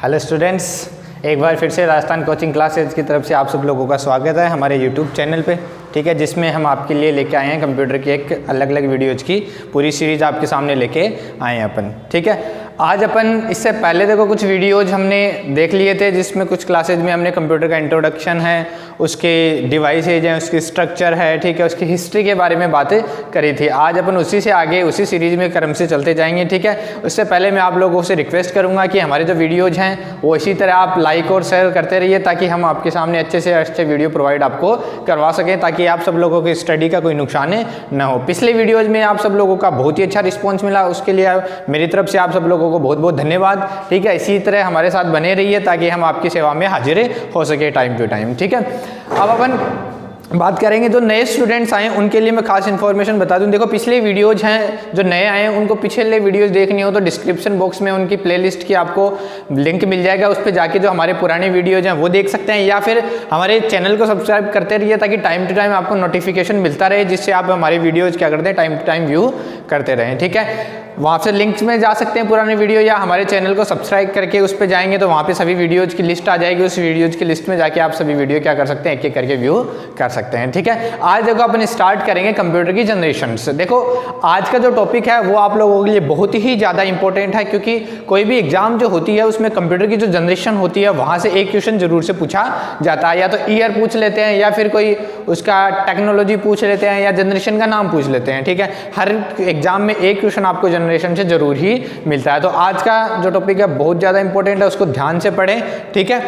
Hello students, एक बार फिर से राजस्थान कोचिंग क्लासेज की तरफ से आप सब लोगों का स्वागत है हमारे यूट्यूब चैनल पे। ठीक है, जिसमें हम आपके लिए लेके आए हैं कंप्यूटर की एक अलग अलग वीडियोज़ की पूरी सीरीज आपके सामने लेके आए हैं अपन। ठीक है, आज अपन इससे पहले देखो कुछ वीडियोज हमने देख लिए थे जिसमें कुछ क्लासेज में हमने कंप्यूटर का इंट्रोडक्शन है, उसके डिवाइसेज हैं, उसकी स्ट्रक्चर है, ठीक है, उसकी हिस्ट्री के बारे में बातें करी थी। आज अपन उसी से आगे उसी सीरीज में क्रम से चलते जाएंगे। ठीक है, उससे पहले मैं आप लोगों से रिक्वेस्ट करूंगा कि हमारे जो वीडियोज हैं वो इसी तरह आप लाइक और शेयर करते रहिए ताकि हम आपके सामने अच्छे से अच्छे वीडियो प्रोवाइड आपको करवा सकें, ताकि आप सब लोगों की स्टडी का कोई नुकसान न हो। पिछले वीडियोज में आप सब लोगों का बहुत ही अच्छा रिस्पॉन्स मिला, उसके लिए मेरी तरफ से आप सब लोगों को बहुत बहुत धन्यवाद। ठीक है, इसी तरह हमारे साथ बने रहिए ताकि हम आपकी सेवा में हाजिर हो सके टाइम टू टाइम। ठीक है, अब अपन बात करेंगे जो नए स्टूडेंट्स आए उनके लिए मैं खास इन्फॉर्मेशन बता दूं। देखो, पिछले वीडियोज हैं जो नए आए हैं उनको पिछले वीडियोज देखनी हो तो डिस्क्रिप्शन बॉक्स में उनकी प्लेलिस्ट की आपको लिंक मिल जाएगा, उस पर जाके जो हमारे पुराने वीडियोज हैं वो देख सकते हैं, या फिर हमारे चैनल को सब्सक्राइब करते रहिए ताकि टाइम टू टाइम आपको नोटिफिकेशन मिलता रहे, जिससे आप हमारे वीडियोज क्या करते हैं टाइम टू टाइम व्यू करते रहें। ठीक है, वहाँ से लिंक्स में जा सकते हैं पुराने वीडियो, या हमारे चैनल को सब्सक्राइब करके उस पर जाएंगे तो वहाँ पे सभी वीडियोज की लिस्ट आ जाएगी। उस वीडियोज की लिस्ट में जाके आप सभी वीडियो क्या कर सकते हैं, एक एक करके व्यू कर सकते हैं। ठीक है, आज देखो अपन स्टार्ट करेंगे कंप्यूटर की जनरेशन से। देखो, आज का जो टॉपिक है वो आप लोगों के लिए बहुत ही ज़्यादा इंपॉर्टेंट है, क्योंकि कोई भी एग्जाम जो होती है उसमें कंप्यूटर की जो जनरेशन होती है वहाँ से एक क्वेश्चन जरूर से पूछा जाता है। या तो ईयर पूछ लेते हैं, या फिर कोई उसका टेक्नोलॉजी पूछ लेते हैं, या जनरेशन का नाम पूछ लेते हैं। ठीक है, हर एग्जाम में एक क्वेश्चन आपको जनरेशन से जरूर मिलता है। तो आज का जो टॉपिक है बहुत ज़्यादा इंपॉर्टेंट है, उसको ध्यान से पढ़ें। ठीक है,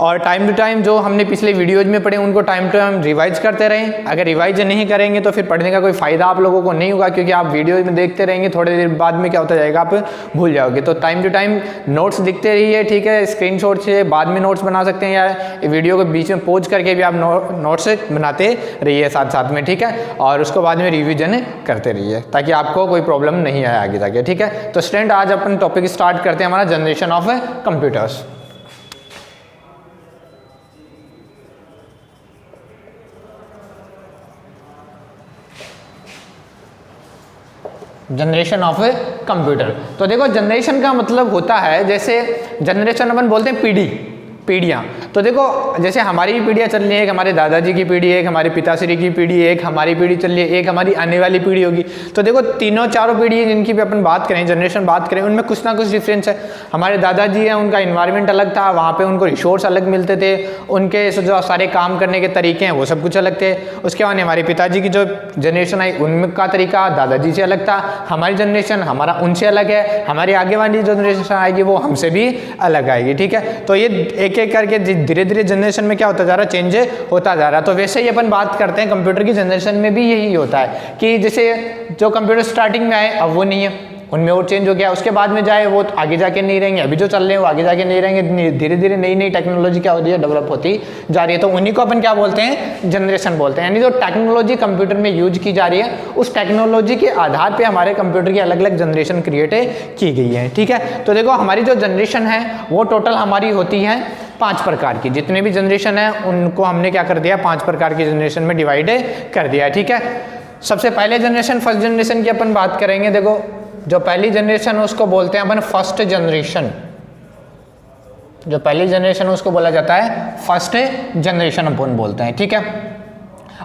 और टाइम टू टाइम जो हमने पिछले वीडियोज में पढ़े उनको टाइम टू टाइम रिवाइज करते रहें। अगर रिवाइज नहीं करेंगे तो फिर पढ़ने का कोई फायदा आप लोगों को नहीं होगा, क्योंकि आप वीडियो में देखते रहेंगे, थोड़ी देर बाद में क्या होता जाएगा आप भूल जाओगे। तो टाइम टू टाइम नोट्स दिखते रहिए। ठीक है, स्क्रीनशॉट से बाद में नोट्स बना सकते हैं, या वीडियो के बीच में पॉज करके भी आप नोट्स बनाते रहिए साथ साथ में। ठीक है, और उसको बाद में रिविजन करते रहिए ताकि आपको कोई प्रॉब्लम नहीं आए आगे जाके। ठीक है, तो स्टूडेंट आज अपन टॉपिक स्टार्ट करते हैं हमारा generation of computers. Generation of a computer. तो देखो, जनरेशन का मतलब होता है, जैसे जनरेशन अपन बोलते हैं पीढ़ियाँ। तो देखो, जैसे हमारी भी पीढ़ियाँ चल रही है, एक हमारे दादाजी की पीढ़ी, एक हमारे पिताश्री की पीढ़ी, एक हमारी पीढ़ी चल रही है, एक हमारी आने वाली पीढ़ी होगी। तो देखो, तीनों चारों पीढ़ी जिनकी भी अपन बात करें, जनरेशन बात करें, उनमें कुछ ना कुछ डिफरेंस है। हमारे दादाजी हैं, उनका इन्वायरमेंट अलग था, वहाँ पे उनको रिसोर्स अलग मिलते थे, उनके जो सारे काम करने के तरीके हैं वो सब कुछ अलग थे। उसके बाद हमारे पिताजी की जो जनरेशन आई उनका तरीका दादाजी से अलग था, हमारी जनरेशन हमारा उनसे अलग है, हमारी आगे वाली जनरेशन आएगी वो हमसे भी अलग आएगी। ठीक है, तो ये एक एक करके धीरे धीरे जनरेशन में क्या होता जा रहा है, चेंज होता जा रहा है। तो वैसे ही अपन बात करते हैं कंप्यूटर की जनरेशन में भी यही होता है कि जैसे जो कंप्यूटर स्टार्टिंग में आए अब वो नहीं है, उनमें और चेंज हो गया। उसके बाद में जाए वो आगे जाके नहीं रहेंगे, अभी जो चल रहे हैं वो आगे जाके नहीं रहेंगे। धीरे धीरे नई नई टेक्नोलॉजी क्या हो रही है, डेवलप होती जा रही है। तो उन्हीं को अपन क्या बोलते हैं, जनरेशन बोलते हैं। यानी जो टेक्नोलॉजी कंप्यूटर में यूज की जा रही है उस टेक्नोलॉजी के आधार पर हमारे कंप्यूटर की अलग अलग जनरेशन क्रिएट की गई है। ठीक है, तो देखो, हमारी जो जनरेशन है वो टोटल हमारी होती है 5 प्रकार की। जितने भी जनरेशन है उनको हमने क्या कर दिया, 5 प्रकार की जनरेशन में डिवाइड कर दिया है। ठीक है, सबसे पहले जनरेशन, फर्स्ट जनरेशन की अपन बात करेंगे। देखो, जो पहली जनरेशन है उसको बोलते हैं अपन फर्स्ट जनरेशन। जो पहली जनरेशन है उसको बोला जाता है फर्स्ट जनरेशन अपन बोलते हैं। ठीक है,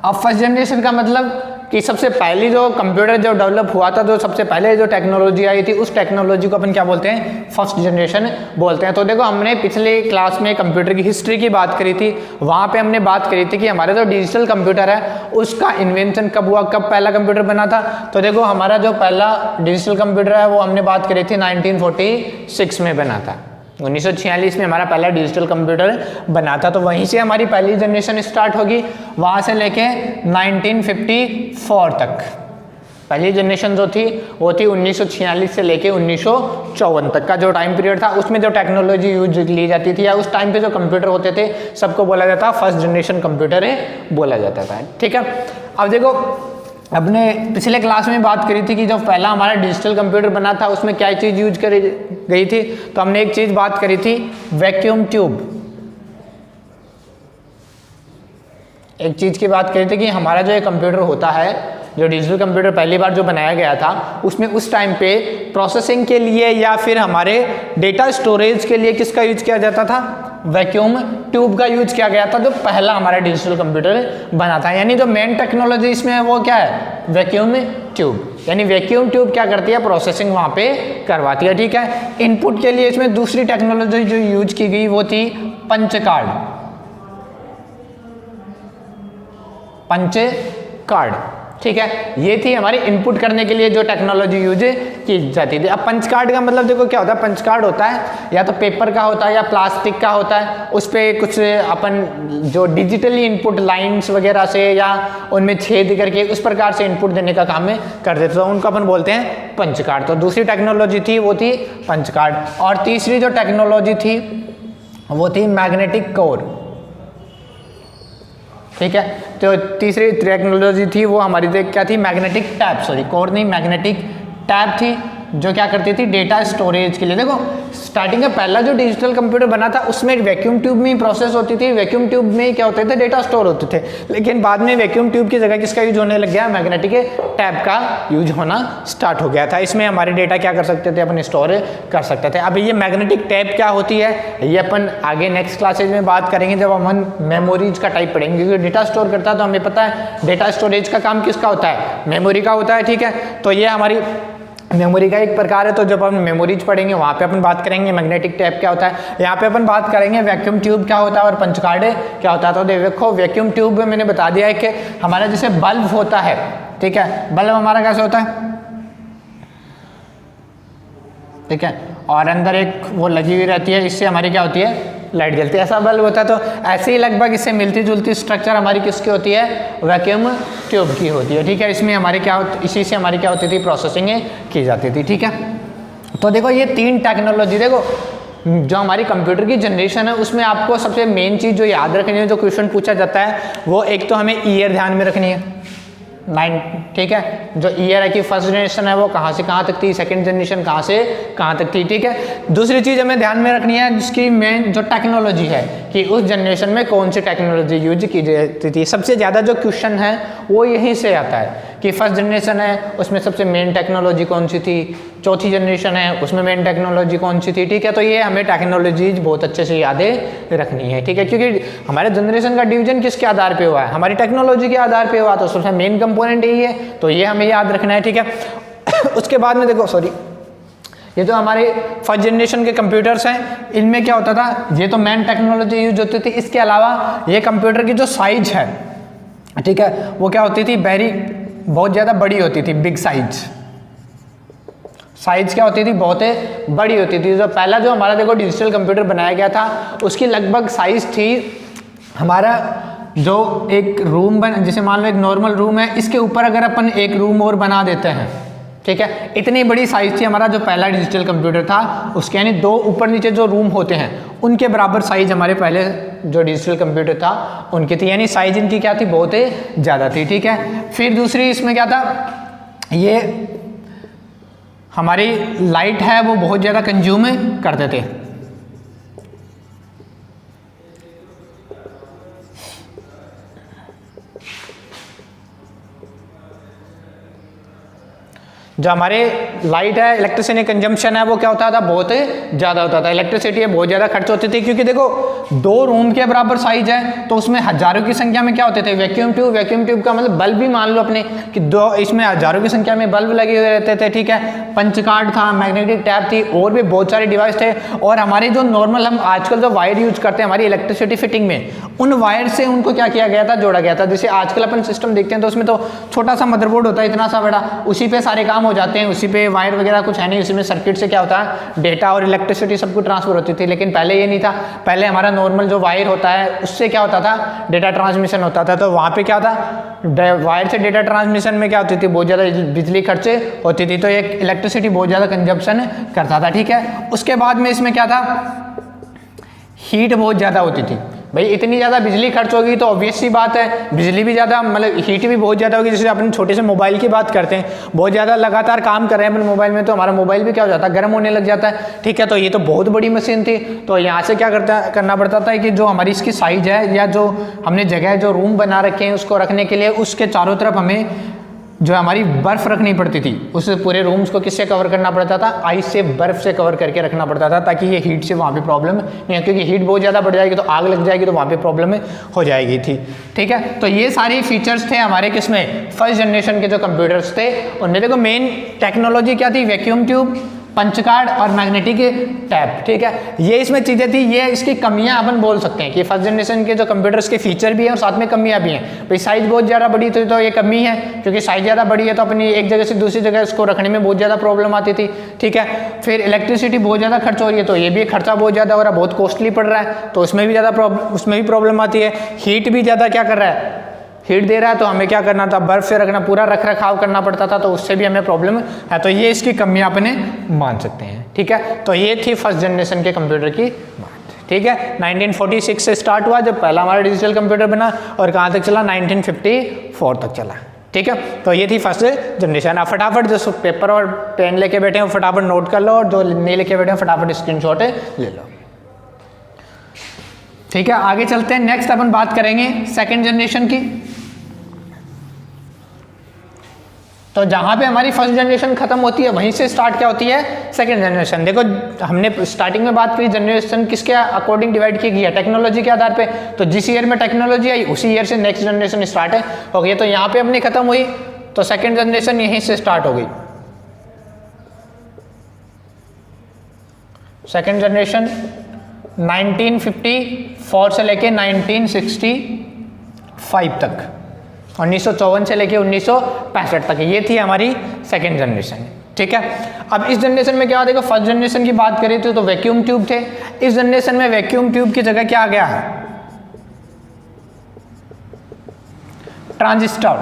अब फर्स्ट जनरेशन का मतलब कि सबसे पहली जो कंप्यूटर जो डेवलप हुआ था, जो सबसे पहले जो टेक्नोलॉजी आई थी उस टेक्नोलॉजी को अपन क्या बोलते हैं, फर्स्ट जनरेशन बोलते हैं। तो देखो, हमने पिछले क्लास में कंप्यूटर की हिस्ट्री की बात करी थी, वहाँ पे हमने बात करी थी कि हमारा जो डिजिटल कंप्यूटर है उसका इन्वेंशन कब हुआ, कब पहला कंप्यूटर बना था। तो देखो, हमारा जो पहला डिजिटल कंप्यूटर है वो हमने बात करी थी 1946 में बना था। 1946 में हमारा पहला डिजिटल कंप्यूटर बना था। तो वहीं से हमारी पहली जनरेशन स्टार्ट होगी, वहाँ से लेके 1954 तक। पहली जनरेशन जो थी वो थी 1946 से लेके 1954 तक का जो टाइम पीरियड था। उसमें जो टेक्नोलॉजी यूज ली जाती थी या उस टाइम पे जो कंप्यूटर होते थे सबको बोला जाता फर्स्ट जनरेशन कंप्यूटर बोला जाता था। ठीक है, अब देखो, अपने पिछले क्लास में बात करी थी कि जब पहला हमारा डिजिटल कंप्यूटर बना था उसमें क्या चीज़ यूज करी गई थी। तो हमने एक चीज़ बात करी थी, वैक्यूम ट्यूब। एक चीज़ की बात करी थी कि हमारा जो ये कंप्यूटर होता है जो डिजिटल कंप्यूटर पहली बार जो बनाया गया था उसमें उस टाइम पे प्रोसेसिंग के लिए या फिर हमारे डेटा स्टोरेज के लिए किसका यूज किया जाता था, वैक्यूम ट्यूब का यूज किया गया था, जो पहला हमारा डिजिटल कंप्यूटर बना था। यानी जो मेन टेक्नोलॉजी इसमें है वो क्या है, वैक्यूम ट्यूब। यानी वैक्यूम ट्यूब क्या करती है, प्रोसेसिंग वहाँ पे करवाती है, ठीक है। इनपुट के लिए इसमें दूसरी टेक्नोलॉजी जो यूज की गई वो थी पंच कार्ड, पंच कार्ड, ठीक है। ये थी हमारी इनपुट करने के लिए जो टेक्नोलॉजी यूज की जाती थी। अब पंच कार्ड का मतलब देखो क्या होता है, पंच कार्ड होता है या तो पेपर का होता है या प्लास्टिक का होता है, उस पर कुछ अपन जो डिजिटली इनपुट लाइंस वगैरह से या उनमें छेद करके उस प्रकार से इनपुट देने का काम में कर देते, तो उनको अपन बोलते हैं पंच कार्ड। तो दूसरी टेक्नोलॉजी थी वो थी पंच कार्ड। और तीसरी जो टेक्नोलॉजी थी वो थी मैग्नेटिक कोर, ठीक है। तो तीसरी टेक्नोलॉजी थी वो हमारी क्या थी, मैग्नेटिक टैप, सॉरी कोर नहीं, मैग्नेटिक टैप थी, जो क्या करती थी, डेटा स्टोरेज के लिए। देखो स्टार्टिंग का पहला जो डिजिटल कंप्यूटर बना था उसमें वैक्यूम ट्यूब में ही प्रोसेस होती थी, वैक्यूम ट्यूब में ही क्या होते थे, डेटा स्टोर होते थे। लेकिन बाद में वैक्यूम ट्यूब की जगह किसका यूज होने लग गया, मैग्नेटिक टैप का यूज होना स्टार्ट हो गया था। इसमें हमारे डेटा क्या कर सकते थे, अपन स्टोर कर सकते थे। अब ये मैग्नेटिक टैप क्या होती है ये अपन आगे नेक्स्ट क्लासेज में बात करेंगे जब हम मेमोरीज का टाइप पढ़ेंगे, क्योंकि डेटा स्टोर करता है तो हमें पता है डेटा स्टोरेज का काम किसका होता है, मेमोरी का होता है, ठीक है। तो ये हमारी मेमोरी का एक प्रकार है। तो जब हम मेमोरीज पढ़ेंगे वहाँ पे अपन बात करेंगे मैग्नेटिक टैप क्या होता है, यहाँ पे अपन बात करेंगे वैक्यूम ट्यूब क्या होता है और पंच कार्ड क्या होता है। तो देखो वैक्यूम ट्यूब में मैंने बता दिया है कि हमारा जैसे बल्ब होता है, ठीक है, बल्ब हमारा कैसे होता है, ठीक है, और अंदर एक वो लगी हुई रहती है, इससे हमारी क्या होती है, लाइट जलती है, ऐसा बल्ब होता है। तो ऐसे ही लगभग इससे मिलती जुलती स्ट्रक्चर हमारी किसकी होती है, वैक्यूम ट्यूब की होती है, ठीक है। इसमें हमारी क्या इसी से हमारी क्या होती थी, प्रोसेसिंग की जाती थी, ठीक है। तो देखो ये तीन टेक्नोलॉजी, देखो जो हमारी कंप्यूटर की जनरेशन है उसमें आपको सबसे मेन चीज़ जो याद रखनी है, जो क्वेश्चन पूछा जाता है वो एक तो हमें ईयर ध्यान में रखनी है, 9, ठीक है। जो ईयर है कि फर्स्ट जनरेशन है वो कहाँ से कहाँ तक थी, सेकंड जनरेशन कहाँ से कहाँ तक थी, ठीक है। दूसरी चीज़ हमें ध्यान में रखनी है जिसकी मेन जो टेक्नोलॉजी है कि उस जनरेशन में कौन सी टेक्नोलॉजी यूज की जाती थी। सबसे ज़्यादा जो क्वेश्चन है वो यहीं से आता है कि फर्स्ट जनरेशन है उसमें सबसे मेन टेक्नोलॉजी कौन सी थी, चौथी जनरेशन है उसमें मेन टेक्नोलॉजी कौन सी थी, ठीक है। तो ये हमें टेक्नोलॉजीज बहुत अच्छे से यादें रखनी है, ठीक है, क्योंकि हमारे जनरेशन का डिवीजन किसके आधार पे हुआ है, हमारी टेक्नोलॉजी के आधार पे हुआ, तो सबसे मेन कंपोनेंट यही है, तो ये हमें याद रखना है, ठीक है। उसके बाद में देखो सॉरी, ये जो हमारे फर्स्ट जनरेशन के कंप्यूटर्स हैं इनमें क्या होता था, ये तो मेन टेक्नोलॉजी यूज होती थी, इसके अलावा ये कंप्यूटर की जो साइज है, ठीक है, वो क्या होती थी, बहुत ज़्यादा बड़ी होती थी, बिग साइज क्या होती थी, बहुत बड़ी होती थी। जो पहला जो हमारा देखो डिजिटल कंप्यूटर बनाया गया था उसकी लगभग साइज थी हमारा जो एक रूम जैसे मान लो एक नॉर्मल रूम है, इसके ऊपर अगर अपन एक रूम और बना देते हैं, ठीक है, इतनी बड़ी साइज थी हमारा जो पहला डिजिटल कंप्यूटर था उसके, यानी 2 ऊपर नीचे जो रूम होते हैं उनके बराबर साइज हमारे पहले जो डिजिटल कंप्यूटर था उनकी थी, यानी साइज इनकी क्या थी, बहुत ज़्यादा थी, ठीक है। फिर दूसरी इसमें क्या था, ये हमारी लाइट है वो बहुत ज़्यादा कंज्यूम करते थे, जो हमारे लाइट है इलेक्ट्रिसिटी कंजम्पशन है वो क्या होता था, बहुत ज़्यादा होता था, इलेक्ट्रिसिटी बहुत ज़्यादा खर्च होती थी, क्योंकि देखो 2 रूम के बराबर साइज है तो उसमें हजारों की संख्या में क्या होते थे, वैक्यूम ट्यूब का मतलब बल्ब भी मान लो अपने कि 2 इसमें हजारों की संख्या में बल्ब लगे हुए रहते थे, ठीक है। पंच कार्ड था, मैग्नेटिक टैप थी, और भी बहुत सारे डिवाइस थे। और हमारे जो नॉर्मल हम आजकल जो वायर यूज करते हैं हमारी इलेक्ट्रिसिटी फिटिंग में, उन वायर से उनको क्या किया गया था, जोड़ा गया था। जैसे आजकल अपन सिस्टम देखते हैं तो उसमें तो छोटा सा मदरबोर्ड होता है, इतना सा बड़ा, उसी पे सारे काम हो जाते हैं, उसी पे वायर वगैरह कुछ है नहीं, उसी में सर्किट से क्या होता है, डेटा और इलेक्ट्रिसिटी सब कुछ ट्रांसफर होती थी। लेकिन पहले ये नहीं था, पहले हमारा नॉर्मल जो वायर होता है उससे क्या होता था, डेटा ट्रांसमिशन होता था। तो वहाँ पे क्या था, वायर से डेटा ट्रांसमिशन में क्या होती थी, बहुत ज़्यादा बिजली खर्च होती थी, तो ये इलेक्ट्रिसिटी बहुत ज़्यादा कंजप्शन करता था, ठीक है। उसके बाद में इसमें क्या था, हीट बहुत ज़्यादा होती थी। भाई इतनी ज़्यादा बिजली खर्च होगी तो ऑब्वियस सी बात है बिजली भी ज़्यादा, मतलब हीट भी बहुत ज़्यादा होगी। जैसे अपन छोटे से मोबाइल की बात करते हैं, बहुत ज़्यादा लगातार काम कर रहे हैं अपन मोबाइल में, तो हमारा मोबाइल भी क्या हो जाता है, गर्म होने लग जाता है, ठीक है। तो ये तो बहुत बड़ी मशीन थी, तो यहाँ से क्या करना पड़ता था कि जो हमारी इसकी साइज है या जो हमने जगह जो रूम बना रखे हैं उसको रखने के लिए, उसके चारों तरफ हमें जो हमारी बर्फ़ रखनी पड़ती थी, उस पूरे रूम्स को किससे कवर करना पड़ता था, आइस से, बर्फ़ से कवर करके रखना पड़ता था, ताकि ये हीट से वहाँ पे प्रॉब्लम नहीं है, क्योंकि हीट बहुत ज़्यादा बढ़ जाएगी तो आग लग जाएगी, तो वहाँ पे प्रॉब्लम हो जाएगी थी। ठीक है, तो ये सारी फीचर्स थे हमारे किसमें, फर्स्ट जनरेशन के जो कंप्यूटर्स थे उनमें। देखो मेन टेक्नोलॉजी क्या थी, वैक्यूम ट्यूब, पंच कार्ड और मैग्नेटिक टैप। ठीक है, ये इसमें चीज़ें थी। ये इसकी कमियां अपन बोल सकते हैं कि फर्स्ट जनरेशन के जो कंप्यूटर्स के फीचर भी हैं और साथ में कमियां भी हैं। भाई साइज़ बहुत ज़्यादा बड़ी थी तो ये कमी है, क्योंकि साइज़ ज़्यादा बड़ी है तो अपनी एक जगह से दूसरी जगह इसको रखने में बहुत ज़्यादा प्रॉब्लम आती थी। ठीक है, फिर इलेक्ट्रिसिटी बहुत ज़्यादा खर्च हो रही है तो ये भी खर्चा बहुत ज़्यादा हो रहा है, बहुत कॉस्टली पड़ रहा है, तो उसमें भी प्रॉब्लम आती है। हीट भी ज़्यादा क्या कर रहा है, हीट दे रहा है, तो हमें क्या करना था, बर्फ से रखना, पूरा रख रखाव करना पड़ता था, तो उससे भी हमें प्रॉब्लम है। तो ये इसकी कमियां अपने मान सकते हैं। ठीक है, तो ये थी फर्स्ट जनरेशन के कंप्यूटर की बात। ठीक है, 1946 से स्टार्ट हुआ जब पहला हमारा डिजिटल कंप्यूटर बना, और कहाँ तक चला, 1954 तक चला। ठीक है, तो ये थी फर्स्ट जनरेशन। आप फटाफट जो पेपर और पेन लेके बैठे हैं फटाफट नोट कर लो, और जो नहीं लेके बैठे हैं फटाफट स्क्रीनशॉट ले लो। ठीक है, आगे चलते हैं। नेक्स्ट अपन बात करेंगे सेकेंड जनरेशन की। तो जहां पे हमारी फर्स्ट जनरेशन खत्म होती है वहीं से स्टार्ट क्या होती है, सेकंड जनरेशन। देखो हमने स्टार्टिंग में बात करी जनरेशन किसके अकॉर्डिंग डिवाइड की गई है, टेक्नोलॉजी के आधार पे। तो जिस ईयर में टेक्नोलॉजी आई उसी ईयर से नेक्स्ट जनरेशन स्टार्ट है हो गई। तो यहाँ पे अपनी खत्म हुई तो सेकंड जनरेशन यहीं से स्टार्ट हो गई। सेकंड जनरेशन 1954 से लेके 1965 तक, 1954 से लेके 1965 तक, ये थी हमारी सेकेंड जनरेशन। ठीक है, अब इस जनरेशन में क्या हुआ, देखो फर्स्ट जनरेशन की बात करें तो वैक्यूम ट्यूब थे। इस जनरेशन में वैक्यूम ट्यूब की जगह क्या आ गया है, ट्रांजिस्टर।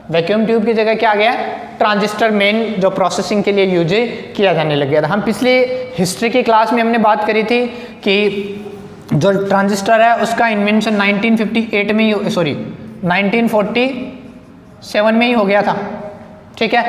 वैक्यूम ट्यूब की जगह क्या आ गया, ट्रांजिस्टर मेन जो प्रोसेसिंग के लिए यूज किया जाने लग गया था। हम पिछली हिस्ट्री की क्लास में हमने बात करी थी कि जो ट्रांजिस्टर है उसका इन्वेंशन 1958 में ही 1947 में ही हो गया था। ठीक है,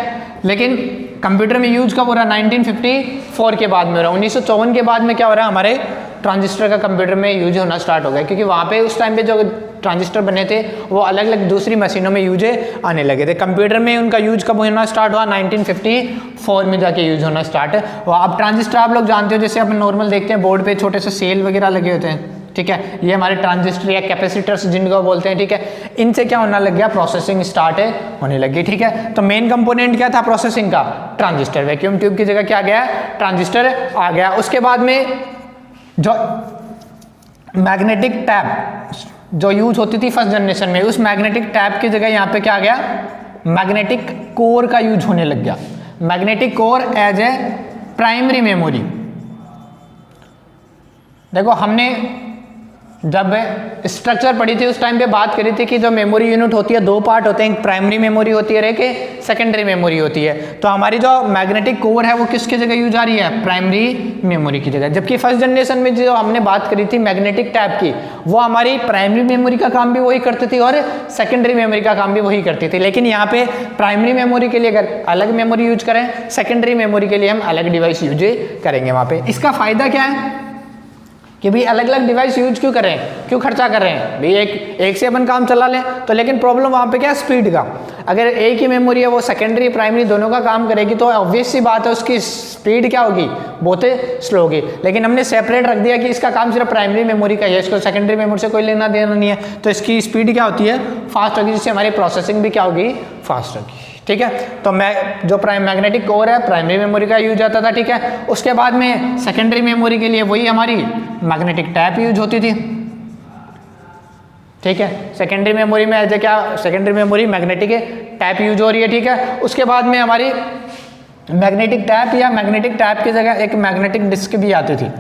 लेकिन कंप्यूटर में यूज कब हो रहा है, 1954 के बाद में हो रहा है। 1954 के बाद में क्या हो रहा है, हमारे ट्रांजिस्टर का कंप्यूटर में यूज होना स्टार्ट हो गया, क्योंकि वहाँ पे उस टाइम पे जो ट्रांजिस्टर बने थे वो अलग अलग दूसरी मशीनों में यूज आने लगे थे। कंप्यूटर में उनका यूज कब होना स्टार्ट हुआ, 1954 में जाके यूज होना स्टार्ट है। अब ट्रांजिस्टर आप लोग जानते हो, जैसे अपन नॉर्मल देखते हैं बोर्ड पे छोटे से सेल वगैरह लगे होते हैं। ठीक है, ये हमारे ट्रांजिस्टर या कैपेसिटर्स जिनको बोलते हैं। ठीक है, इनसे क्या होने लग गया, प्रोसेसिंग स्टार्ट होने लगी। ठीक है, तो मेन कंपोनेंट क्या था प्रोसेसिंग का, ट्रांजिस्टर। वैक्यूम ट्यूब की जगह क्या आ गया, ट्रांजिस्टर आ गया। उसके बाद में जो मैग्नेटिक टैप जो यूज होती थी फर्स्ट जनरेशन में, उस मैग्नेटिक टैप की जगह यहाँ पे क्या आ गया, मैग्नेटिक कोर का यूज होने लग गया। Magnetic core as a primary memory. देखो हमने जब स्ट्रक्चर पढ़ी थी उस टाइम पे बात करी थी कि जो मेमोरी यूनिट होती है दो पार्ट होते हैं, एक प्राइमरी मेमोरी होती है, एक सेकेंडरी मेमोरी होती है। तो हमारी जो मैग्नेटिक कोर है वो किसकी जगह यूज आ रही है, प्राइमरी मेमोरी की जगह। जबकि फर्स्ट जनरेशन में जो हमने बात करी थी मैग्नेटिक टैप की, वो हमारी प्राइमरी मेमोरी का काम भी वही करती थी और सेकेंडरी मेमोरी का काम भी वही करती थी। लेकिन यहाँ पे प्राइमरी मेमोरी के लिए अगर अलग मेमोरी यूज करें, सेकेंडरी मेमोरी के लिए हम अलग डिवाइस यूज करेंगे वहाँ पे। इसका फायदा क्या है कि भाई अलग अलग डिवाइस यूज क्यों करें, क्यों खर्चा कर रहे हैं भाई, एक से अपन काम चला लें तो। लेकिन प्रॉब्लम वहाँ पे क्या है, स्पीड का। अगर एक ही मेमोरी है वो सेकेंडरी प्राइमरी दोनों का काम करेगी तो ऑब्वियस सी बात है उसकी स्पीड क्या होगी, बहुत स्लो होगी। लेकिन हमने सेपरेट रख दिया कि इसका काम सिर्फ प्राइमरी मेमोरी का है, इसको सेकेंडरी मेमोरी से कोई लेना देना नहीं है, तो इसकी स्पीड क्या होती है, फास्ट होगी, जिससे हमारी प्रोसेसिंग भी क्या होगी, फास्ट होगी। ठीक है, तो मैं जो मैग्नेटिक कोर है प्राइमरी मेमोरी का यूज आता था। ठीक है, उसके बाद में सेकेंडरी मेमोरी के लिए वही हमारी मैग्नेटिक टैप यूज होती थी। ठीक है, सेकेंडरी मेमोरी में ऐसे क्या, secondary memory magnetic tap use हो रही है। ठीक है, उसके बाद में हमारी मैग्नेटिक टैप या मैग्नेटिक टैप की जगह एक मैग्नेटिक डिस्क भी आती थी।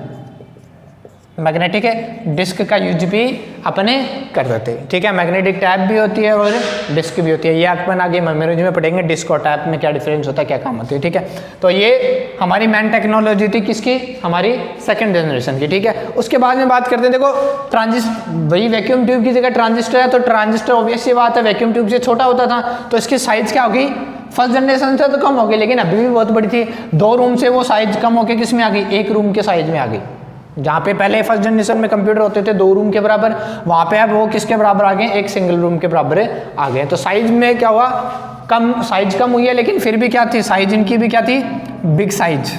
मैग्नेटिक डिस्क का यूज भी अपने कर देते हैं। ठीक है, मैग्नेटिक टैप भी होती है और डिस्क भी होती है। ये अपन आगे मेमोरी में पढ़ेंगे डिस्क और टैप में क्या डिफरेंस होता है, क्या काम होती है। ठीक है, तो ये हमारी मेन टेक्नोलॉजी थी किसकी, हमारी सेकंड जनरेशन की। ठीक है, उसके बाद में बात करते हैं, देखो ट्रांजिस्टर, वही वैक्यूम ट्यूब की जगह ट्रांजिस्टर है, तो ट्रांजिस्टर ऑब्वियस सी बात है वैक्यूम ट्यूब से छोटा होता था, तो इसकी साइज क्या होगी, फर्स्ट जनरेशन से तो कम हो गई, लेकिन अभी भी बहुत बड़ी थी। 2 रूम से वो साइज कम होकर किस में आ गई, 1 रूम के साइज में आ गई। जहाँ पे पहले फर्स्ट जनरेशन में कंप्यूटर होते थे 2 रूम के बराबर, वहाँ पे अब वो किसके बराबर आ गए, 1 सिंगल रूम के बराबर आ गए। तो साइज में क्या हुआ, कम साइज कम हुई है, लेकिन फिर भी क्या थी, साइज इनकी भी क्या थी, बिग साइज।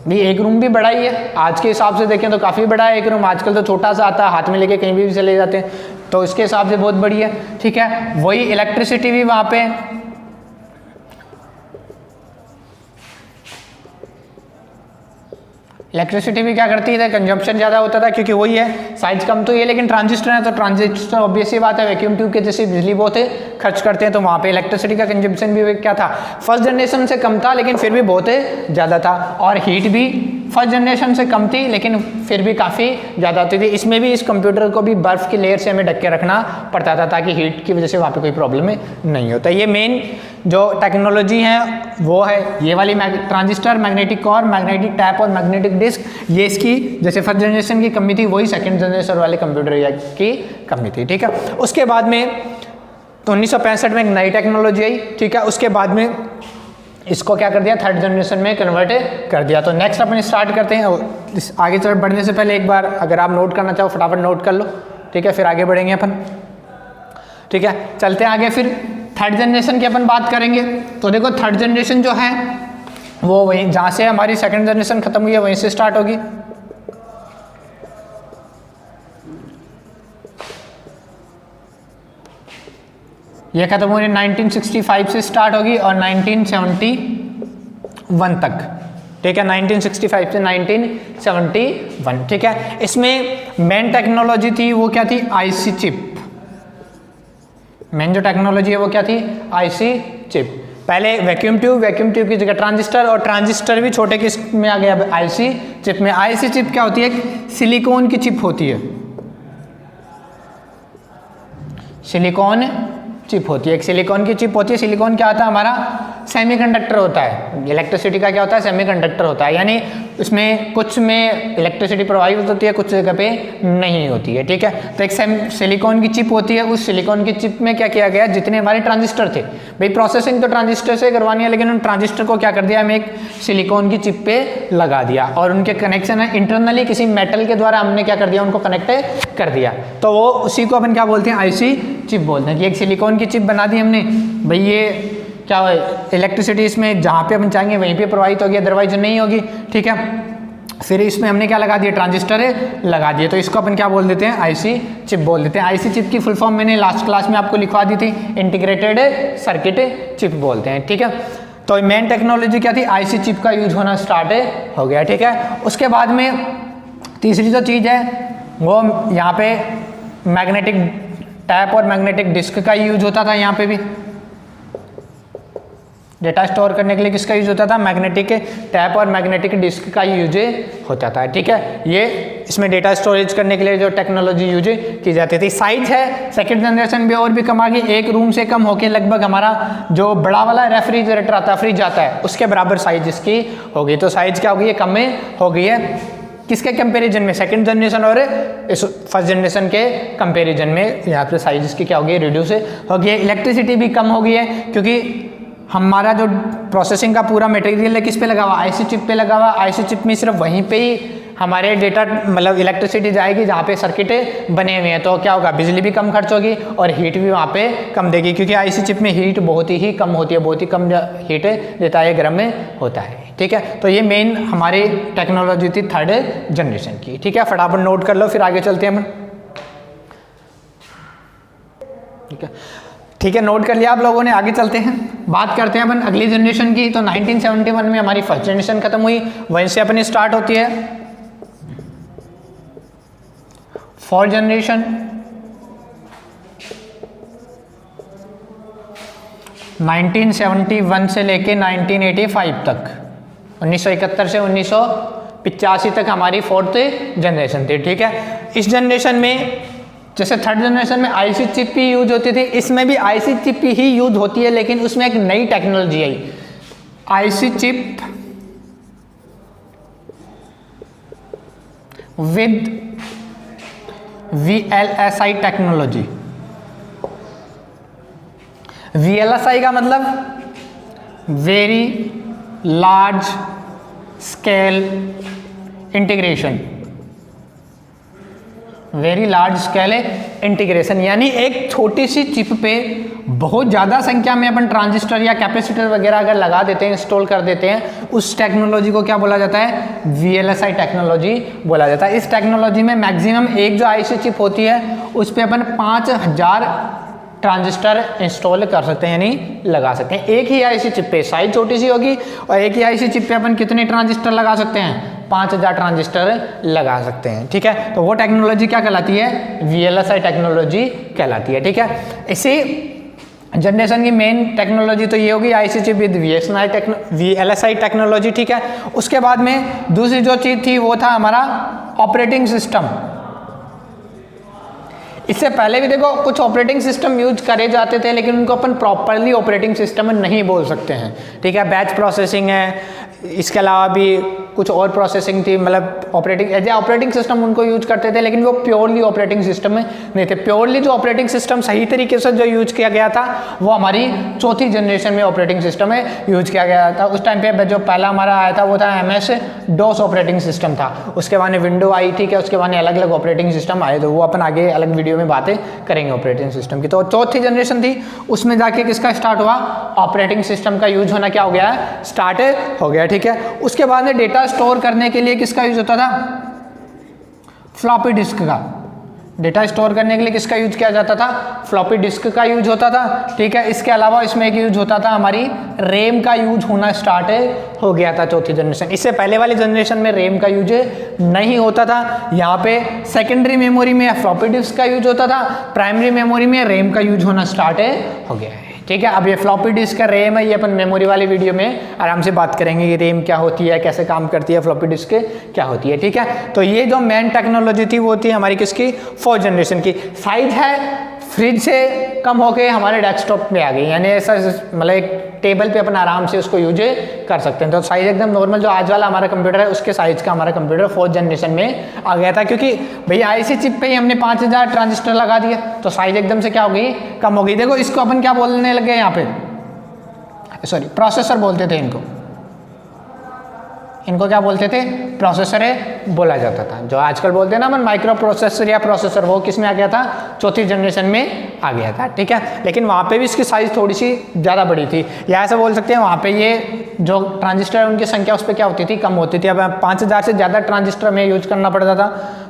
भी एक रूम भी बड़ा ही है, आज के हिसाब से देखें तो काफ़ी बड़ा है एक रूम। आजकल तो छोटा सा आता है, हाथ में लेके कहीं भी चले जाते हैं, तो इसके हिसाब से बहुत बड़ी है, ठीक है। वही इलेक्ट्रिसिटी भी वहाँ पे इलेक्ट्रिसिटी भी क्या करती है, कंजम्पशन ज़्यादा होता था, क्योंकि वही है साइज कम तो ये, लेकिन ट्रांजिस्टर है तो ट्रांजिस्टर ऑब्वियस ही बात है वैक्यूम ट्यूब के जैसे बिजली बहुत खर्च करते हैं, तो वहाँ पे इलेक्ट्रिसिटी का कंजम्पशन भी क्या था, फर्स्ट जनरेशन से कम था, लेकिन फिर भी बहुत ज़्यादा था। और हीट भी फर्स्ट जनरेशन से कम थी, लेकिन फिर भी काफ़ी ज़्यादा होती थी। इसमें भी इस कंप्यूटर को भी बर्फ़ की लेयर से हमें ढक के रखना पड़ता था, ताकि हीट की वजह से वहाँ पे कोई प्रॉब्लम नहीं होता। ये मेन जो टेक्नोलॉजी है वो है ये वाली transistor, magnetic core, magnetic tap और मैग्नेटिक डिस्क। ये इसकी जैसे फर्स्ट जनरेशन की कमी थी, वही सेकेंड जनरेशन वाले कंप्यूटर की कमी थी, ठीक है। उसके बाद में तो 1965 में एक नई टेक्नोलॉजी आई, ठीक है। उसके बाद में इसको क्या कर दिया, थर्ड जनरेशन में कन्वर्ट कर दिया। तो नेक्स्ट अपन स्टार्ट करते हैं। आगे चल बढ़ने से पहले एक बार अगर आप नोट करना चाहो फटाफट नोट कर लो, ठीक है, फिर आगे बढ़ेंगे अपन, ठीक है। चलते हैं आगे, फिर थर्ड जनरेशन की अपन बात करेंगे। तो देखो थर्ड जनरेशन जो है वो वहीं जहाँ से हमारी सेकंड जनरेशन खत्म हुई है वहीं से स्टार्ट होगी। ये खत्म हुई 1965 से स्टार्ट होगी और 1971 तक, ठीक है, 1965 से 1971, ठीक है। इसमें मेन टेक्नोलॉजी थी वो क्या थी, आईसी चिप। मेन जो टेक्नोलॉजी है वो क्या थी, आईसी चिप। पहले वैक्यूम ट्यूब की जगह ट्रांजिस्टर, और ट्रांजिस्टर भी छोटे किस में आ गया, आईसी चिप में। आईसी चिप क्या होती है, एक सिलिकॉन की चिप होती है, सिलिकॉन चिप होती है, एक सिलिकॉन की चिप होती है। सिलिकॉन क्या होता है, हमारा सेमीकंडक्टर होता है। इलेक्ट्रिसिटी का क्या होता है, सेमीकंडक्टर होता है, यानी उसमें कुछ में इलेक्ट्रिसिटी प्रवाहित होती है, कुछ जगह पे नहीं होती है, ठीक है। तो एक सिलिकॉन की चिप होती है, उस सिलिकॉन की चिप में क्या किया गया, जितने हमारे ट्रांजिस्टर थे, भाई प्रोसेसिंग तो ट्रांजिस्टर से करवानी है, लेकिन उन ट्रांजिस्टर को क्या कर दिया, हमें एक सिलिकॉन की चिप पे लगा दिया, और उनके कनेक्शन है इंटरनली किसी मेटल के द्वारा हमने क्या कर दिया, उनको कनेक्ट कर दिया। तो वो उसी को अपन क्या बोलते हैं, आईसी चिप बोलते हैं, कि एक सिलिकॉन की चिप बना दी हमने, भाई ये क्या है, इलेक्ट्रिसिटी इसमें जहाँ पे अपन चाहेंगे वहीं पे प्रवाहित होगी, अदरवाइज नहीं होगी, ठीक है। फिर इसमें हमने क्या लगा दिया, ट्रांजिस्टर लगा दिए, तो इसको अपन क्या बोल देते हैं, आईसी चिप बोल देते हैं। आईसी चिप की फुल फॉर्म मैंने लास्ट क्लास में आपको लिखवा दी थी, इंटीग्रेटेड सर्किट चिप बोलते हैं, ठीक है। तो मेन टेक्नोलॉजी क्या थी, आईसी चिप का यूज होना स्टार्ट हो गया, ठीक है। उसके बाद में तीसरी जो चीज़ है वो यहाँ पे मैग्नेटिक टैप और मैग्नेटिक डिस्क का यूज होता था। यहाँ पे भी डेटा स्टोर करने के लिए किसका यूज होता था, मैग्नेटिक टैप और मैग्नेटिक डिस्क का यूज होता था, ठीक है। ये इसमें डेटा स्टोरेज करने के लिए जो टेक्नोलॉजी यूज की जाती थी। साइज है सेकंड जनरेशन में और भी कम आ गई, एक रूम से कम होके लगभग हमारा जो बड़ा वाला रेफ्रिजरेटर आता है, फ्रिज आता है, उसके बराबर साइज इसकी हो गई। तो साइज क्या हो गई है, कम में हो गई है, किसके कंपैरिजन में, सेकंड जनरेशन और इस फर्स्ट जनरेशन के कंपैरिजन में यहाँ पे साइज इसकी क्या हो गई, रिड्यूस हो गई है। इलेक्ट्रिसिटी भी कम हो गई है, क्योंकि हमारा जो प्रोसेसिंग का पूरा मटेरियल है किस पे लगा हुआ, आईसी चिप पे लगा हुआ। आईसी चिप में सिर्फ वहीं पे ही हमारे डेटा मतलब इलेक्ट्रिसिटी जाएगी जहाँ पे सर्किट बने हुए हैं, तो क्या होगा, बिजली भी कम खर्च होगी और हीट भी वहाँ पे कम देगी, क्योंकि आईसी चिप में हीट बहुत ही कम होती है, बहुत ही कम हीट देता है, गर्म में होता है, ठीक है। तो ये मेन हमारी टेक्नोलॉजी थी थर्ड जनरेशन की, ठीक है। फटाफट नोट कर लो, फिर आगे चलते हैं अपन, ठीक है, ठीक है, नोट कर लिया आप लोगों ने। आगे चलते हैं, बात करते हैं अपन अगली जनरेशन की। तो 1971 में हमारी फर्स्ट जनरेशन खत्म हुई, वहीं से अपनी स्टार्ट होती है फोर्थ जनरेशन। 1971 से लेके 1985 तक, 1971 से 1985 तक हमारी फोर्थ जनरेशन थी, ठीक है। इस जनरेशन में जैसे थर्ड जनरेशन में आईसी चिप ही यूज होती थी, इसमें भी आईसी चिप ही यूज होती है, लेकिन उसमें एक नई technology I, IC chip with VLSI technology. VLSI का मतलब very large scale integration, very large scale integration, यानी एक छोटी सी चिप पे बहुत ज़्यादा संख्या में अपन ट्रांजिस्टर या कैपेसिटर वगैरह अगर लगा देते हैं, इंस्टॉल कर देते हैं, उस टेक्नोलॉजी को क्या बोला जाता है? VLSI टेक्नोलॉजी बोला जाता है। इस टेक्नोलॉजी में मैक्सिमम एक जो IC चिप होती है उस पर अपन 5000 ट्रांजिस्टर इंस्टॉल कर सकते हैं, यानी लगा सकते हैं एक ही IC चिप पे। साइज छोटी सी होगी और एक ही IC चिप पे अपन कितने ट्रांजिस्टर लगा सकते हैं? 5000 ट्रांजिस्टर लगा सकते हैं, ठीक है। तो वो टेक्नोलॉजी क्या कहलाती है? VLSI टेक्नोलॉजी कहलाती है, ठीक है। इसी जनरेशन की मेन टेक्नोलॉजी तो ये होगी IC chip with VLSI technology, ठीक है। उसके बाद में दूसरी जो चीज़ थी वो था हमारा ऑपरेटिंग सिस्टम। इससे पहले भी देखो कुछ ऑपरेटिंग सिस्टम यूज करे जाते थे, लेकिन उनको अपन प्रॉपरली ऑपरेटिंग सिस्टम नहीं बोल सकते हैं, ठीक है। बैच प्रोसेसिंग है, इसके अलावा भी कुछ और प्रोसेसिंग थी, मतलब ऑपरेटिंग सिस्टम उनको यूज करते थे, लेकिन वो प्योरली ऑपरेटिंग सिस्टम में नहीं थे। प्योरली जो ऑपरेटिंग सिस्टम सही तरीके से जो यूज किया गया था वो हमारी चौथी जनरेशन में ऑपरेटिंग सिस्टम में यूज किया गया था। उस टाइम पे जो पहला हमारा आया था वो था MS-DOS ऑपरेटिंग सिस्टम था। उसके बाद विंडो आई, ठीक है। उसके बाद अलग अलग ऑपरेटिंग सिस्टम आए, तो वो अपन आगे अलग वीडियो में बातें करेंगे ऑपरेटिंग सिस्टम की। तो चौथी जनरेशन थी, उसमें जाके किसका स्टार्ट हुआ? ऑपरेटिंग सिस्टम का यूज होना क्या हो गया है? स्टार्ट हो गया, ठीक है। उसके बाद में डेटा स्टोर करने के लिए किसका यूज होता था? फ्लॉपी डिस्क का। डेटा स्टोर करने के लिए किसका यूज किया जाता था? फ्लॉपी डिस्क का यूज होता था, ठीक है। इसके अलावा इसमें एक यूज होता था, हमारी रैम का यूज होना स्टार्ट हो गया था चौथी जनरेशन। इससे पहले वाली जनरेशन में रैम का यूज नहीं होता था। यहाँ पे सेकेंडरी मेमोरी में फ्लॉपी डिस्क का यूज होता था, प्राइमरी मेमोरी में रैम का यूज होना स्टार्ट हो गया है, ठीक है। अब ये फ्लॉपी डिस्क का रैम है, ये अपन मेमोरी वाली वीडियो में आराम से बात करेंगे कि रैम क्या होती है, कैसे काम करती है, फ्लॉपी डिस्क क्या होती है, ठीक है। तो ये जो मेन टेक्नोलॉजी थी वो थी हमारी किसकी? 4th जनरेशन की। साइज है फ्रिज से कम होके हमारे डेस्कटॉप में आ गई, यानी ऐसा मतलब एक टेबल पे अपन आराम से उसको यूज कर सकते हैं। तो साइज एकदम नॉर्मल जो आज वाला हमारा कंप्यूटर है उसके साइज का हमारा कंप्यूटर 4th जनरेशन में आ गया था, क्योंकि भैया IC चिप पे ही हमने 5000 ट्रांजिस्टर लगा दिए, तो साइज एकदम से क्या हो गई? कम हो गई। देखो इसको अपन क्या बोलने लगे यहाँ पे? सॉरी, प्रोसेसर बोलते थे इनको क्या बोलते थे? प्रोसेसर बोला जाता था। जो आजकल बोलते हैं ना अपन माइक्रो प्रोसेसर या प्रोसेसर, वो किस में आ गया था? चौथी जनरेशन में आ गया था, ठीक है। लेकिन वहाँ पे भी इसकी साइज थोड़ी सी ज़्यादा बड़ी थी, या ऐसा बोल सकते हैं वहाँ पे ये जो ट्रांजिस्टर है उनकी संख्या उस पर क्या होती थी? कम होती थी। अब 5000 से ज़्यादा ट्रांजिस्टर में यूज करना पड़ता था,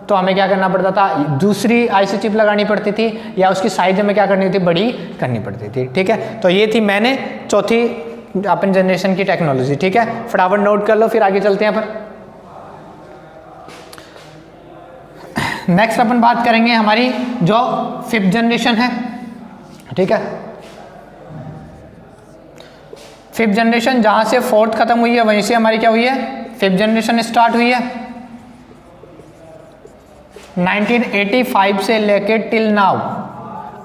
तो हमें क्या करना पड़ता था? दूसरी IC चिप लगानी पड़ती थी, या उसकी साइज हमें क्या करनी थी? बड़ी करनी पड़ती थी, ठीक है। तो ये थी मैंने चौथी अपन जनरेशन की टेक्नोलॉजी, ठीक है। फटाफट नोट कर लो, फिर आगे चलते हैं अपन। नेक्स्ट अपन बात करेंगे हमारी जो 5th जनरेशन है, ठीक है। 5th जनरेशन जहां से 4th खत्म हुई है वहीं से हमारी क्या हुई है? 5th जनरेशन स्टार्ट हुई है। 1985 से लेके टिल नाउ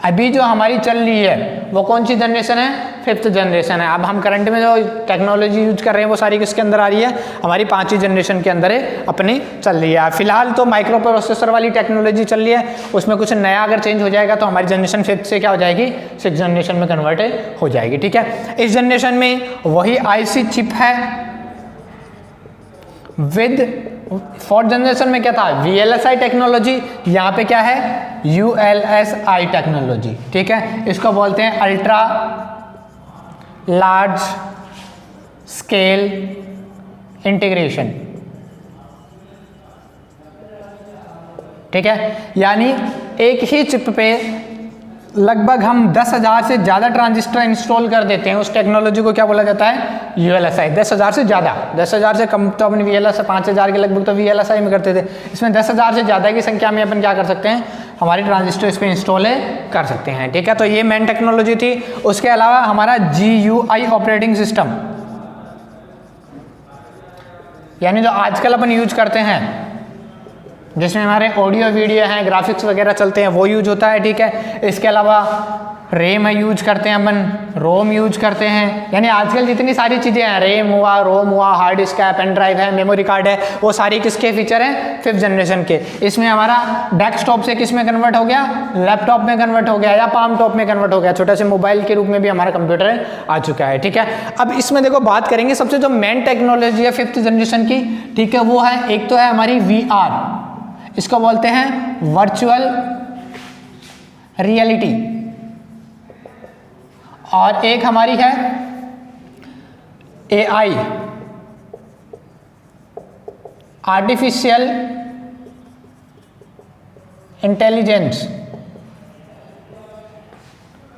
अभी जो हमारी चल रही है वो कौन सी जनरेशन है? 5th जनरेशन है। अब हम करंट में जो टेक्नोलॉजी यूज कर रहे हैं वो सारी किसके अंदर आ रही है? हमारी 5वीं जनरेशन के अंदर अपनी चल रही है। फिलहाल तो माइक्रो प्रोसेसर वाली टेक्नोलॉजी चल रही है, उसमें कुछ नया अगर चेंज हो जाएगा तो हमारी जनरेशन 5th से क्या हो जाएगी? 6th जनरेशन में कन्वर्ट हो जाएगी, ठीक है। इस जनरेशन में वही IC चिप है विद 4th जनरेशन में क्या था? VLSI technology. यहाँ पे क्या है? ULSI टेक्नोलॉजी, ठीक है। इसको बोलते हैं अल्ट्रा लार्ज स्केल इंटीग्रेशन, ठीक है। यानी एक ही चिप पे लगभग हम 10,000 से ज़्यादा ट्रांजिस्टर इंस्टॉल कर देते हैं। उस टेक्नोलॉजी को क्या बोला जाता है? ULSI। 10,000 से ज़्यादा, 10,000 से कम तो अपन VLSI 5,000 के लगभग तो VLSI में करते थे। इसमें 10,000 से ज़्यादा की संख्या में अपन क्या कर सकते हैं? हमारी ट्रांजिस्टर इस पर इंस्टॉल कर सकते हैं, ठीक है। तो ये मेन टेक्नोलॉजी थी। उसके अलावा हमारा GUI ऑपरेटिंग सिस्टम, यानी जो आजकल अपन यूज करते हैं जिसमें हमारे ऑडियो वीडियो हैं, ग्राफिक्स वगैरह चलते हैं, वो यूज होता है, ठीक है। इसके अलावा रैम यूज करते हैं अपन, रोम यूज करते हैं, यानी आजकल जितनी सारी चीज़ें हैं, रैम हुआ, रोम हुआ, हार्ड डिस्क है, पेन ड्राइव है, मेमोरी कार्ड है, वो सारी किसके फीचर हैं? 5th जनरेशन के। इसमें हमारा डेस्कटॉप से किस में कन्वर्ट हो गया? लैपटॉप में कन्वर्ट हो गया, या पाम टॉप में कन्वर्ट हो गया, छोटे से मोबाइल के रूप में भी हमारा कंप्यूटर आ चुका है, ठीक है। अब इसमें देखो बात करेंगे सबसे जो मेन टेक्नोलॉजी है 5th जनरेशन की, ठीक है, वो है एक तो है हमारी VR, इसको बोलते हैं वर्चुअल रियलिटी, और एक हमारी है AI, artificial intelligence.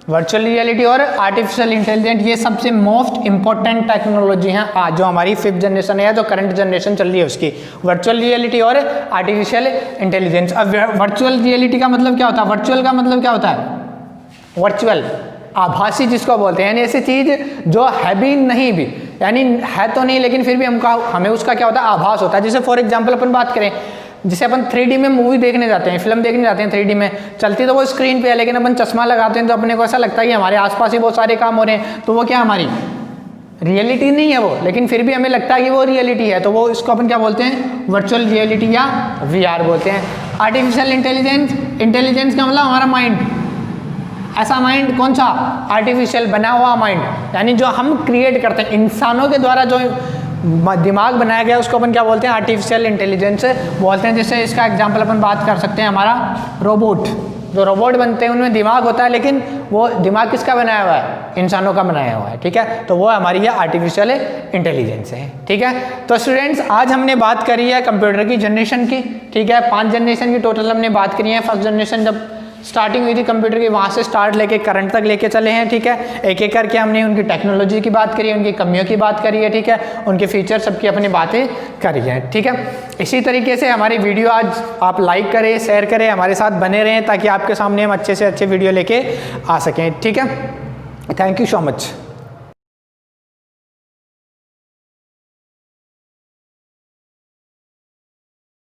Virtual reality और आर्टिफिशियल इंटेलिजेंस ये सबसे मोस्ट इंपॉर्टेंट टेक्नोलॉजी हैं आज जो हमारी 5th जनरेशन है, जो करंट जनरेशन चल रही है उसकी, वर्चुअल रियलिटी और आर्टिफिशियल इंटेलिजेंस। अब वर्चुअल रियलिटी का मतलब क्या होता है? वर्चुअल का मतलब क्या होता है? वर्चुअल, आभासी जिसको बोलते हैं, यानी ऐसी चीज जो है भी नहीं भी, यानी है तो नहीं लेकिन फिर भी हमें उसका क्या होता है? आभास होता है। जैसे फॉर एग्जाम्पल अपन बात करें, जैसे अपन 3D में मूवी देखने जाते हैं, फिल्म देखने जाते हैं 3D में, चलती तो वो स्क्रीन पे है लेकिन अपन चश्मा लगाते हैं तो अपने को ऐसा लगता है कि हमारे आसपास ही बहुत सारे काम हो रहे हैं, तो वो क्या हमारी रियलिटी नहीं है वो, लेकिन फिर भी हमें लगता है कि वो रियलिटी है, तो वो इसको अपन क्या बोलते हैं? वर्चुअल रियलिटी या VR बोलते हैं। आर्टिफिशियल इंटेलिजेंस, इंटेलिजेंस का मतलब हमारा माइंड, ऐसा माइंड कौन सा? आर्टिफिशियल बना हुआ माइंड, यानी जो हम क्रिएट करते हैं, इंसानों के द्वारा जो दिमाग बनाया गया उसको अपन क्या बोलते हैं? आर्टिफिशियल इंटेलिजेंस बोलते हैं। जैसे इसका एग्जांपल अपन बात कर सकते हैं, हमारा रोबोट, जो रोबोट बनते हैं उनमें दिमाग होता है लेकिन वो दिमाग किसका बनाया हुआ है? इंसानों का बनाया हुआ है, ठीक है, तो वो हमारी ये आर्टिफिशियल इंटेलिजेंस है, ठीक है। तो स्टूडेंट्स आज हमने बात करी है कंप्यूटर की जनरेशन की, ठीक है, 5 जनरेशन की टोटल हमने बात करी है। फर्स्ट जनरेशन जब स्टार्टिंग हुई थी कंप्यूटर की, वहाँ से स्टार्ट लेके करंट तक लेके चले हैं, ठीक है। एक एक करके हमने उनकी टेक्नोलॉजी की बात करी है, उनकी कमियों की बात करी है, ठीक है, उनके फीचर सबकी अपनी बातें करी है, ठीक है। इसी तरीके से हमारी वीडियो आज आप लाइक करें, शेयर करें, हमारे साथ बने रहें ताकि आपके सामने हम अच्छे से अच्छे वीडियो लेके आ सकें, ठीक है। Thank you so much.